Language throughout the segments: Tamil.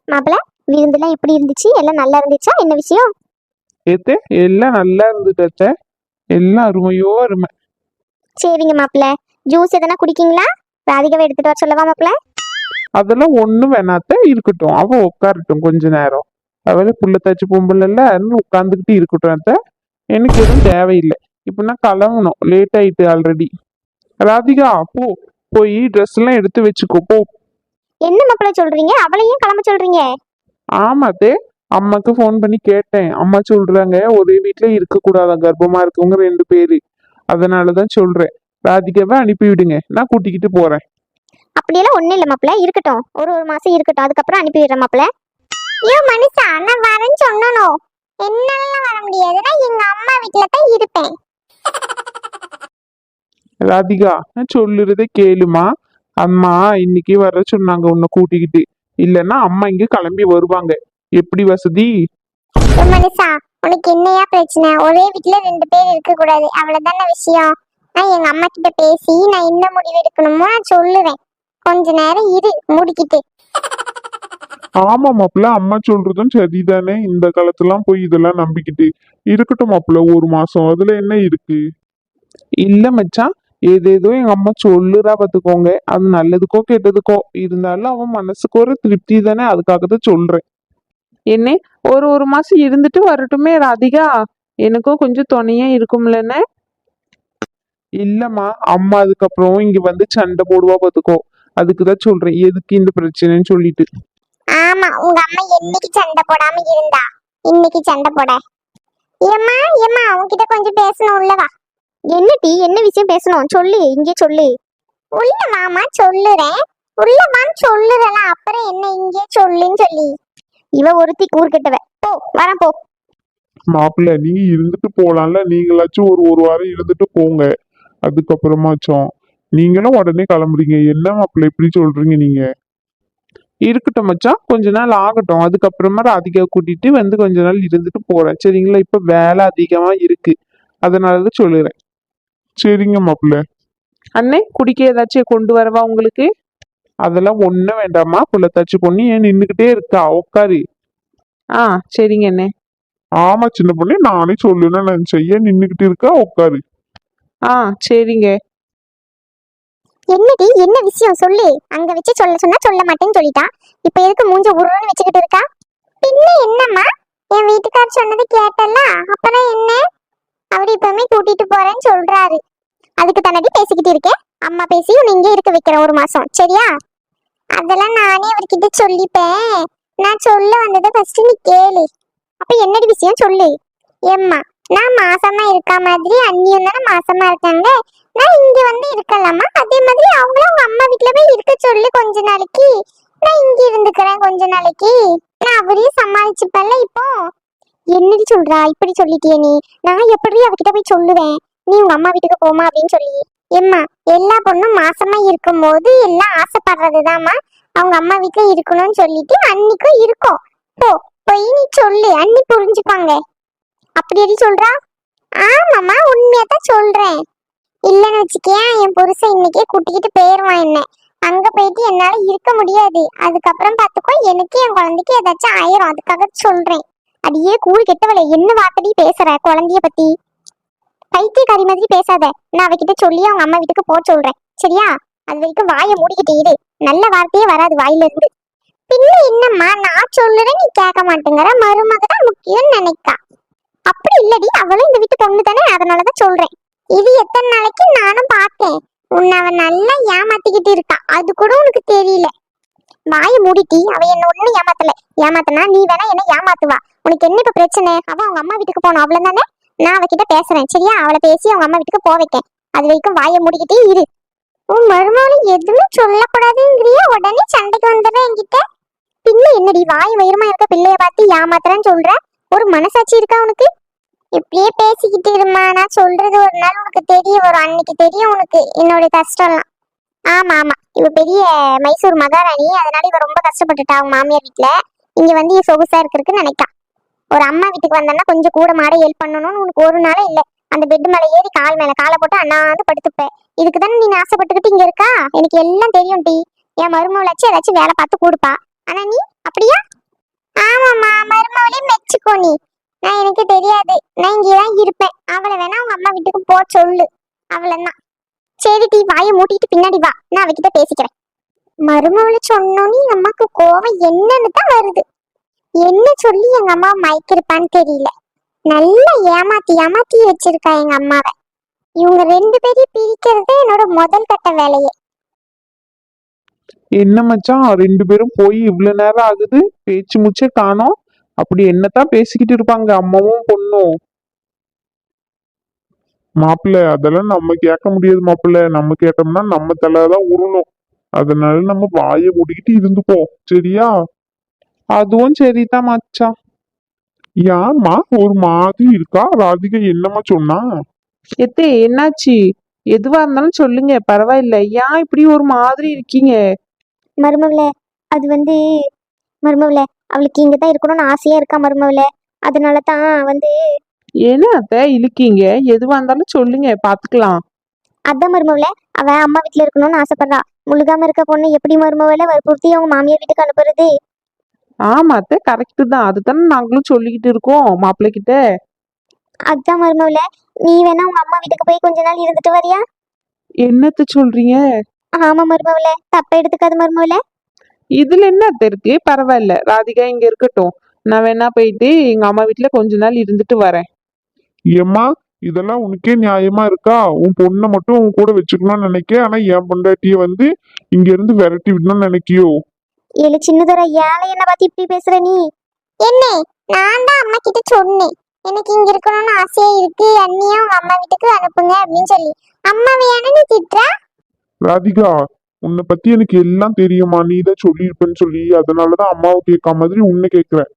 மாப்பிள்ள விருந்தெல்லாம் எப்படி இருந்துச்சு? எல்லாம் நல்லா இருந்துச்சா? என்ன விஷயம்? ஏத்தே எல்லாம் நல்லா இருந்துட்டு அத்தை. எல்லாம் அருமையோ அருமை. சரிங்க மாப்பிள்ள, ஜூஸ் எதனா குடிக்கீங்களா? ராதிகாவை எடுத்துட்டு வர சொல்லவா மாப்பிள்ள? அதெல்லாம் ஒண்ணும் வேணாத்த, இருக்கட்டும். அவ உட்காரட்டும் கொஞ்ச நேரம். அவளே புள்ள தச்சு பொம்பளைல உட்காந்துக்கிட்டு இருக்கட்டும் அத்தை. எனக்கு எதுவும் தேவையில்லை. இப்ப நான் கிளம்பணும், லேட் ஆயிட்டு ஆல்ரெடி. ராதிகா போ, போய் ட்ரெஸ் எல்லாம் எடுத்து வச்சுக்கோ போ. என்ன மாப்பிள்ள சொல்றீங்க? அவளையும் கிளம்ப சொல்றீங்க? ஆமாத்தே, அம்மாக்கு ஃபோன் பண்ணி கேட்டேன். அம்மா சொல்றாங்க ஒரே வீட்டுல இருக்க கூடாதான், கர்ப்பமா இருக்கவங்க 2 பேரு. அதனாலதான் சொல்றேன், ராதிகாவை அனுப்பி விடுங்க, நான் கூட்டிக்கிட்டு போறேன். அப்படியெல்லாம் ஒண்ணும் இல்ல மாப்பிள்ள, இருக்கட்டும். ஒரு மாசம் இருக்கட்டும், அதுக்கப்புறம் அனுப்பி விடுறேன் மாப்பிள்ள. ஐயோ மனுஷா, நான் வரேன்னு சொன்னனோ? என்னால வர முடியாதுன்னா எங்க அம்மா வீட்டுல தான் இருப்பேன். ராதிகா, நான் சொல்லுறதை கேளுமா. அம்மா இன்னைக்கு வர சொன்னாங்க உன்னை கூட்டிக்கிட்டு. இல்லைன்னா அம்மா இங்க கிளம்பி வருவாங்க. எப்படி வசதி? மனுஷா, உனக்கு என்னையா பிரச்சனை? ஒரே வீட்டுல 2 பேர் இருக்க கூடாது, அவ்வளவுதான விஷயம். நான் எங்க அம்மா கிட்ட பேசி நான் என்ன முடிவு எடுக்கணுமோ நான் சொல்லுவேன். கொஞ்ச நேரம் இரு மூடிக்கிட்டு. ஆமா மாப்பிள்ள, அம்மா சொல்றதும் சரிதானே. இந்த காலத்துலாம் போய் இதெல்லாம் நம்பிக்கிட்டு இருக்கட்டும் மாப்பிள்ள, 1 மாசம் அதுல என்ன இருக்கு? இல்ல மச்சான், ஏதேதோ எங்க அம்மா சொல்லுறா பாத்துக்கோங்க. அது நல்லதுக்கோ கெட்டதுக்கோ இருந்தாலும் அவன் மனசுக்கு ஒரு திருப்தி தானே, அதுக்காக தான் சொல்றேன். என்ன, ஒரு மாசம் இருந்துட்டு வரட்டுமே ராதிகா? எனக்கும் கொஞ்சம் துணையா இருக்கும்லன்னு. இல்லம்மா, அம்மா அதுக்கப்புறம் இங்க வந்து சண்டை போடுவா பாத்துக்கோ. அதுக்குதான் சொல்றேன், எதுக்கு இந்த பிரச்சனைன்னு சொல்லிட்டு. ஆமா, உங்க அம்மா என்னைக்கு சண்டை போடாம இருந்தா இன்னைக்கு சண்டை போட? ஏம்மா ஏம்மா, உன்கிட்ட கொஞ்சம் பேசணும், உள்ளவா. என்ன டி, என்ன விஷயம் பேசணும்? சொல்லு, இங்கே சொல்லு. உள்ள வாமா, சொல்லுறேன். உள்ள வான்னு சொல்லுறல, அப்புறம் என்ன இங்கே சொல்லுன்னு சொல்லி. இவ ஒருத்தி கூறுகிட்டவ. போ, வரேன் போ. மாப்பிள்ள, நீங்க இருந்துட்டு போலாம்ல. நீங்களாச்சும் ஒரு வாரம் இருந்துட்டு போங்க. அதுக்கப்புறமாச்சும் நீங்களும் உடனே கிளம்புறீங்க. என்ன மாப்பிள்ள இப்படி சொல்றீங்க நீங்க? இருக்கட்டும் மச்சான், கொஞ்ச நாள் ஆகட்டும். அதுக்கப்புறமா ராதிகாவை கூட்டிட்டு வந்து கொஞ்ச நாள் இருந்துட்டு போறேன், சரிங்களா? இப்ப வேலை அதிகமா இருக்கு, அதனாலதான் சொல்லுறேன். சரிங்க மாப்பிள்ள. அண்ணே, குடிக்க ஏதாச்சும் கொண்டு வரவா உங்களுக்கு? அதெல்லாம் ஒண்ணும் வேண்டாமா. புள்ளத்தாச்சி பொண்ணு ஏன் நின்னுகிட்டே இருக்கா, உட்காரு. ஆ, சரிங்க அண்ணே. ஆமா சின்ன பொண்ணு, நானே சொல்லுன்னு நினைச்சேன். ஏன் நின்னுகிட்டு இருக்கா, உட்காரு. ஆ, சரிங்க. என்னடி, என்ன விஷயம் சொல்லு. அங்க வச்சு சொல்ல சொன்னா சொல்ல மாட்டேன்னு சொல்லிட்டா. இப்ப எதுக்கு மூஞ்ச உருன்னு வச்சுக்கிட்டு இருக்கா? பின்ன என்னம்மா, என் வீட்டுக்காரர் சொன்னது கேட்டல, அப்புறம் என்ன? அவரு இப்பவுமே கூட்டிட்டு போறேன்னு சொல்றாரு. அதுக்கு தானடி பேசிக்கிட்டு இருக்கேன். அம்மா பேசி உன்னை இங்கே இருக்க வைக்கிறேன் 1 மாசம், சரியா? அதெல்லாம் நானே அவர்கிட்ட சொல்லிப்பேன். நான் சொல்ல வந்ததை ஃபர்ஸ்ட் நீ கேளு. அப்ப என்னடி விஷயம் சொல்லு. ஏம்மா, நான் மாசமா இருக்கா மாதிரி அண்ணியும் தானே மாசமா இருக்காங்க. நான் இங்க வந்து இருக்கலாமா? அதே மாதிரி அவங்களும் அவங்க அம்மா வீட்டுல போய் இருக்க சொல்லு கொஞ்ச நாளைக்கு. நான் இங்க இருந்துக்கிறேன் கொஞ்ச நாளைக்கு. நான் அவரையும் சமாளிச்சுப்பேன்ல இப்போ. என்னடி சொல்றா, இப்படி சொல்லிட்டியே நீ? நான் எப்படி அவகிட்ட போய் சொல்லுவேன் நீ உங்க அம்மா வீட்டுக்கு போமா அப்படின்னு சொல்லி? ஏம்மா, எல்லா பொண்ணும் மாசமா இருக்கும் போது எல்லாம் ஆசைப்படுறதுதாம்மா அவங்க அம்மா வீட்டுல இருக்கணும்னு சொல்லிட்டு அன்னைக்கும் இருக்கும். போ, போய் நீ சொல்லு, அண்ணி புரிஞ்சுப்பாங்க. அப்படி எடி சொல்றா? ஆமாம்மா, உண்மையாதான் சொல்றேன். இல்லன்னு வச்சுக்கேன், என் புருஷன் இன்னைக்கே கூட்டிக்கிட்டு போயிருவான் என்ன. அங்க போயிட்டு என்னால இருக்க முடியாது. அதுக்கப்புறம் பாத்துக்கோ, எனக்கு என் குழந்தைக்கு ஏதாச்சும் ஆயிரும், அதுக்காக சொல்றேன். அடியே கூறு கெட்டவளே, என்ன வார்த்தடி பேசுற குழந்தைய பத்தி? பைத்தியக்காரி மாதிரி பேசாத. நான் அவகிட்ட சொல்லி அவங்க அம்மா வீட்டுக்கு போக சொல்றேன், சரியா? அது வரைக்கும் வாயை மூடிக்கிட்டு இரு. நல்ல வார்த்தையே வராது வாயில இருந்து. பின்ன என்னம்மா, நான் சொல்லுறேன் நீ கேட்க மாட்டேங்கிற. மருமக தான் முக்கியம்னு நினைக்கா. அப்படி இல்லடி, அவளும் இந்த வீட்டு பொண்ணு தானே, அதனாலதான் சொல்றேன். இது எத்தனை நாளைக்கு நானும் பார்த்தேன். உன்னை அவன் நல்லா ஏமாத்திக்கிட்டு இருக்கா, அது கூட உனக்கு தெரியல. வாயை மூடிட்டி. அவ என்ன ஒண்ணு ஏமாத்தல. ஏமாத்தனா நீ வேணா என்ன ஏமாத்துவா. உனக்கு என்ன இப்ப பிரச்சனை? அவ அவங்க அம்மா வீட்டுக்கு போனோம், அவ்வளவுதானே? நான் அவகிட்ட பேசுறேன், சரியா? அவளை பேசி அவங்க அம்மா வீட்டுக்கு போக வைக்கேன். அது வரைக்கும் வாயை மூடிக்கிட்டே இரு. உன் மருமகளும் எதுவுமே சொல்லக்கூடாதுங்கிறிய, உடனே சண்டைக்கு வந்துடுறேன் என்கிட்ட. பின்ன என்னடி, வாய் வயிறுமா இருக்க பிள்ளைய பார்த்து ஏமாத்துறேன்னு சொல்ற? ஒரு மனசாட்சி இருக்கா உனக்கு? இப்படியே பேசிக்கிட்டு இருமா. நான் சொல்றது ஒரு நாள் உனக்கு தெரிய வரும். அன்னைக்கு தெரியும் உனக்கு என்னோட கஷ்டம்லாம். ஆமா ஆமா, இவ பெரிய மைசூர் மகாராணி, அதனால இவ ரொம்ப கஷ்டப்பட்டுட்டா அவங்க மாமியார் வீட்டுல. இங்க வந்து சொகுசா இருக்குன்னு நினைக்கா. ஒரு அம்மா வீட்டுக்கு வந்தோம்னா கொஞ்சம் கூட மாட ஹெல்ப் பண்ணணும்னு உனக்கு ஒரு நாளும் இல்ல. அந்த பெட் மேல ஏறி கால் மேல காலை போட்டு அண்ணாந்து படுத்துப்ப. இதுக்கு தானே நீ ஆசைப்பட்டுக்கிட்டு இங்க இருக்கா? எனக்கு எல்லாம் தெரியும் டி. என் மருமகளாச்சும் ஏதாச்சும் வேலை பார்த்து கொடுப்பா. ஆனா நீ அப்படியா? மருமவளே மெச்சுக்கோ நீ. நான் எனக்கு தெரியாது, நான் இங்கதான் இருப்பேன். அவளை வேணா உங்க அம்மா வீட்டுக்கு போ சொல்லு, அவ்வளவுதான். சரி டீ, வாயை மூட்டிட்டு பின்னாடி வா, நான் அவகிட்ட பேசிக்கிறேன். மருமவளை சொன்னோன்னு எங்க அம்மாக்கு கோவம் என்னன்னு தான் வருது. என்ன சொல்லி எங்க அம்மா மயக்கிருப்பான்னு தெரியல. நல்லா ஏமாத்தி ஏமாத்தி வச்சிருக்கா எங்க அம்மாவை. இவங்க ரெண்டு பேரையும் பிரிக்கிறது என்னோட முதல் கட்ட வேலையே. என்ன மச்சான், ரெண்டு பேரும் போய் இவ்வளவு நேரம் ஆகுது, பேச்சு மூச்சே காணோம். அப்படி என்னத்தான் பேசிக்கிட்டு இருப்பாங்க அம்மாவும் பொண்ணும்? மாப்பிள்ள, அதெல்லாம் நம்ம கேட்க முடியாது மாப்பிள்ள. நம்ம கேட்டோம்னா நம்ம தலைதான் உருளும். அதனால நம்ம வாயை மூடிக்கிட்டு இருந்துப்போம், சரியா? அதுவும் சரிதான் மச்சான். ஏம்மா ஒரு மாதிரி இருக்கா? ராதிகா என்னம்மா சொன்னா? எத்தே என்னாச்சு? எதுவா இருந்தாலும் சொல்லுங்க, பரவாயில்ல. ஏன் இப்படி ஒரு மாதிரி இருக்கீங்க? மருமவளே, அது மருமவளே, அவளுக்கு இங்கதான் இருக்கணும்னு ஆசையா இருக்கா மருமவளே. அதனால தான் என்ன அத்தை இழுக்கீங்க? எதுவா இருந்தாலும் சொல்லுங்க, பாத்துக்கலாம். அதான் மருமவளே, அவ அம்மா வீட்டுல இருக்கணும்னு ஆசைப்படுறா. முழுகாம இருக்க பொண்ணு எப்படி மருமவளே வற்புறுத்தி அவங்க மாமியார் வீட்டுக்கு அனுப்புறது? ஆமா அத்தை, கரெக்ட் தான். அதுதானே நாங்களும் சொல்லிக்கிட்டு இருக்கோம் மாப்பிள்ளை கிட்ட. அதான் மருமவளே, நீ வேணா உங்க அம்மா வீட்டுக்கு போய் கொஞ்ச நாள் இருந்துட்டு வரியா? என்னத்த சொல்றீங்க? ஆமா மருமவளே, தப்ப எடுத்துக்காது மருமவளே. இதுல என்ன அத்தை இருக்கு? பரவாயில்ல, ராதிகா இங்க இருக்கட்டும். நான் வேணா போயிட்டு எங்க அம்மா வீட்டுல கொஞ்ச நாள் இருந்துட்டு வரேன். ஏம்மா, இதெல்லாம் உனக்கே நியாயமா இருக்கா? உன் பொண்ணை மட்டும் உன் கூட வச்சுக்கணும்னு நினைக்க, ஆனா என் பொண்டாட்டிய இங்க இருந்து விரட்டி விடணும்னு நினைக்கியோ? ஏழு சின்னதர, ஏழை என்ன பார்த்து இப்படி பேசுற நீ? என்ன, நான் தான் அம்மா கிட்ட சொன்னேன், எனக்கு இங்க இருக்கணும்னு ஆசையா இருக்கு, அண்ணியா உங்க அம்மா வீட்டுக்கு அனுப்புங்க அப்படின்னு சொல்லி. அம்மா வேணும்னு திட்டுறா. ராதிகா, உன்னை பத்தி எனக்கு எல்லாம் தெரியுமா? நீ தான் சொல்லியிருப்பேன்னு சொல்லி அதனாலதான் அம்மாவை கேட்காம மாதிரி உன்னை கேட்கிறேன்.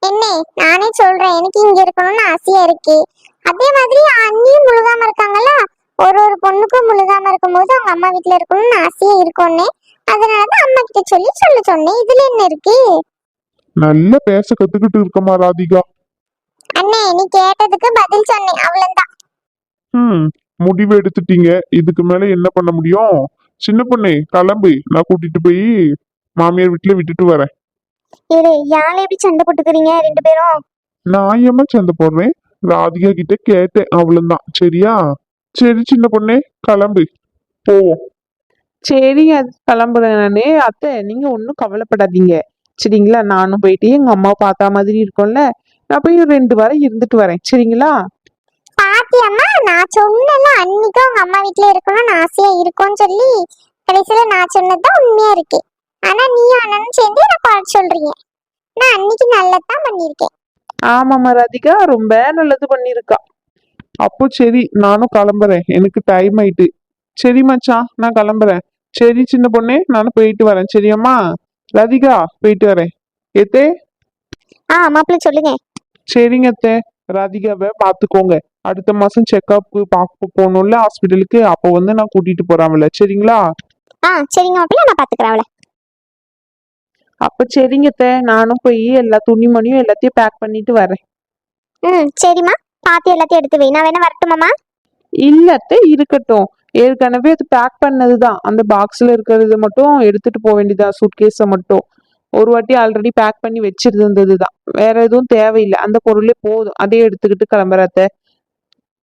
என்ன, நானே சொல்றேன், எனக்கு இங்க இருக்கணும்னு ஆசையா இருக்கு. அதே மாதிரி அண்ணியும் முழுகாம இருக்காங்கல்ல, ஒரு பொண்ணுக்கும் முழுகாம இருக்கும்போது அவங்க அம்மா வீட்டுல இருக்கணும்னு ஆசையா இருக்கும்னு. அதனாலதான் அம்மா கிட்ட சொல்லி சொல்ல சொன்னேன். இதுல என்ன இருக்கு? நல்லா பேச கத்துக்கிட்டு இருக்கமா ராதிகா. அண்ணே, நீ கேட்டதுக்கு பதில் சொன்னேன், அவ்வளவுதான். முடிவு எடுத்துட்டீங்க, இதுக்கு மேல என்ன பண்ண முடியும்? சின்ன பொண்ணே கிளம்பு, நான் கூட்டிட்டு போய் மாமியார் வீட்டுல விட்டுட்டு வரேன். ஏழு, யாழை எப்படி சண்டை போட்டுக்கிறீங்க ரெண்டு பேரும்? நான் ஏமா சண்டை போடுறேன்? ராதிகா கிட்ட கேட்டேன், அவ்வளவுதான். சரியா? சரி சின்ன பொண்ணே, கிளம்பு, போவோம். சரிங்க, அது கிளம்புறேன் நானு. அத்தை, நீங்க ஒன்றும் கவலைப்படாதீங்க, சரிங்களா? நானும் போயிட்டு எங்க அம்மாவை பார்த்தா மாதிரி இருக்கும்ல, நான் போய் ஒரு 2 வாரம் இருந்துட்டு வரேன், சரிங்களா? பாத்தியம்மா, நான் சொன்னல அன்னைக்கும் உங்க அம்மா வீட்டுல இருக்கணும்னு ஆசையா இருக்கும்னு சொல்லி. கடைசியில நான் சொன்னதுதான் உண்மையா இருக்கு. ஆனா நீயும் அண்ணனும் சேர்ந்து என்ன குறை சொல்றீங்க. நான் அன்னைக்கு நல்லதான் பண்ணிருக்கேன். ஆமாம்மா ராதிகா, ரொம்ப நல்லது பண்ணிருக்கா. அப்போ சரி, நானும் கிளம்புறேன், எனக்கு டைம் ஆயிட்டு. சரி மச்சான், நான் கிளம்புறேன். சரி சின்ன பொண்ணே, நானும் போயிட்டு வரேன், சரியாம்மா? ராதிகா, போயிட்டு வரேன். ஏத்தே? மாப்பிள்ள சொல்லுங்க. சரிங்க அத்தை. ராதிகாவை பாத்துக்கோங்க. அடுத்த மாசம் செக்அப் பார்க்க போகணும்ல ஹாஸ்பிட்டலுக்கு, அப்போ நான் கூட்டிட்டு போறாங்கல்ல, சரிங்களா? சரிங்க மாப்பிள்ள, நான் பாத்துக்கிறேன் அவளை. அப்ப சரிங்க அத்தை, நானும் போய் எல்லா துணிமணியும் எல்லாத்தையும் பேக் பண்ணிட்டு வரேன். சரிம்மா, பாத்து எல்லாத்தையும் எடுத்து வை. நான் வேணா வரட்டுமாமா? இல்ல அத்தை, இருக்கட்டும். ஏற்கனவே அது பேக் பண்ணதுதான். அந்த பாக்ஸ்ல இருக்கிறது மட்டும் எடுத்துட்டு போக வேண்டியதா, சூட்கேஸை மட்டும். ஒரு வாட்டி ஆல்ரெடி பேக் பண்ணி வச்சிருந்ததுதான். வேற எதுவும் தேவையில்லை, அந்த பொருளே போதும். அதே எடுத்துக்கிட்டு கிளம்புறத்த.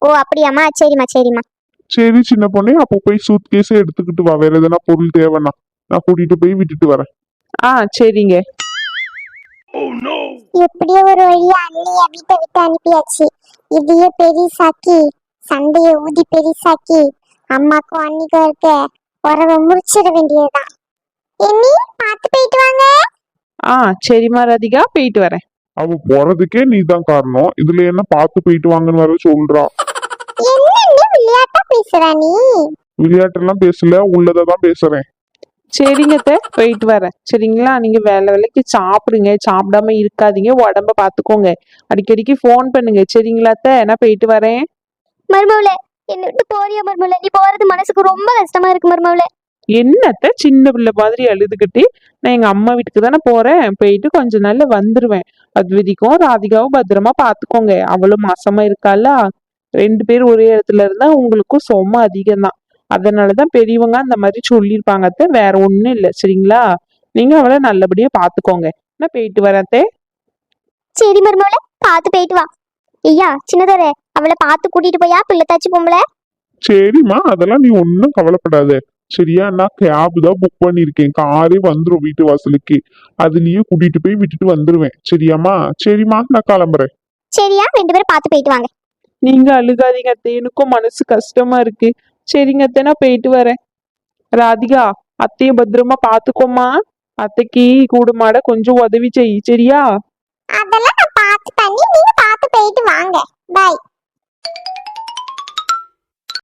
ஓ அப்படியாம்மா, சரிம்மா சரிம்மா. சரி சின்ன பொண்ணே, அப்போ போய் சூட் கேஸை எடுத்துக்கிட்டு வா. வேற எதனா பொருள் தேவைன்னா நான் கூட்டிட்டு போய் விட்டுட்டு வரேன். சரிங்க. எப்படியோ ஒரு வழியா அண்ணிய வீட்டை விட்டு அனுப்பியாச்சு. இதையே பெரிசாக்கி, சண்டைய ஊதி பெரிசாக்கி, அம்மாக்கும் அண்ணிக்கும் இருக்க உறவை முடிச்சிட வேண்டியதுதான். எண்ணி, பார்த்து போயிட்டு வாங்க. சரிம்மா ராதிகா, போயிட்டு வரேன். அவ போறதுக்கே நீ தான் காரணம், இதுல என்ன பார்த்து போயிட்டு வாங்கன்னு வர சொல்றா. என்ன விளையாட்டா பேசுற நீ? விளையாட்டெல்லாம் பேசல, உள்ளதான் பேசுறேன். சரிங்க அத்தை, போயிட்டு வரேன், சரிங்களா? நீங்க வேலைக்கு சாப்பிடுங்க, சாப்பிடாம இருக்காதீங்க, உடம்ப பாத்துக்கோங்க. அடிக்கடிக்கு ஃபோன் பண்ணுங்க, சரிங்களா அத்தை? நான் போயிட்டு வரேன். மருமவளே, என்ன விட்டு போறியா மருமவளே? நீ போறது மனசுக்கு ரொம்ப கஷ்டமா இருக்கு மருமவளே. என்னத்த சின்ன பிள்ளை மாதிரி அழுதுகிட்டு, நான் எங்க அம்மா வீட்டுக்கு தானே போறேன், போயிட்டு கொஞ்ச நாள்ல வந்துருவேன். அத்விதிக்கும் ராதிகாவும் பத்திரமா பாத்துக்கோங்க. அவளும் மாசமா இருக்கால, 2 பேர் ஒரே இடத்துல இருந்தா உங்களுக்கும் சொம அதிகம்தான். அதனாலதான் பெரியவங்க அந்த மாதிரி சொல்லியிருப்பாங்க அத்தை, வேற ஒண்ணும் இல்லை, சரிங்களா? நீங்க அவளை நல்லபடியா பாத்துக்கோங்க. நான் போயிட்டு வரேன் அத்தை. சரி மருமோல பார்த்து போயிட்டு வா. ஐயா சின்னதோரே அவளை பார்த்து கூட்டிட்டு போயா பிள்ளைத்தாச்சி பொம்பளை. சரிம்மா, அதெல்லாம் நீ ஒன்றும் கவலைப்படாத. சரியா, நான் கேப் தான் புக் பண்ணியிருக்கேன். காரே வந்துடும் வீட்டு வாசலுக்கு. அதுலயே கூட்டிட்டு போய் விட்டுட்டு வந்துருவேன். சரியாம்மா? சரிம்மா, நான் கிளம்புறேன். சரியா 2 பேரும் பார்த்து போயிட்டு வாங்க. நீங்க அழுகாதீங்க அத்தை, எனக்கும் மனசு கஷ்டமா இருக்கு. சரிங்க அத்தை, நான் போயிட்டு வரேன். ராதிகா, அத்தைய பத்திரமா பாத்துக்கோமா. அத்தைக்கு கூடுமாட கொஞ்சம் உதவி செய், சரியா? அதெல்லாம் நான் பார்த்து பண்ணி நீங்க பார்த்து போயிட்டு வாங்க. பாய்.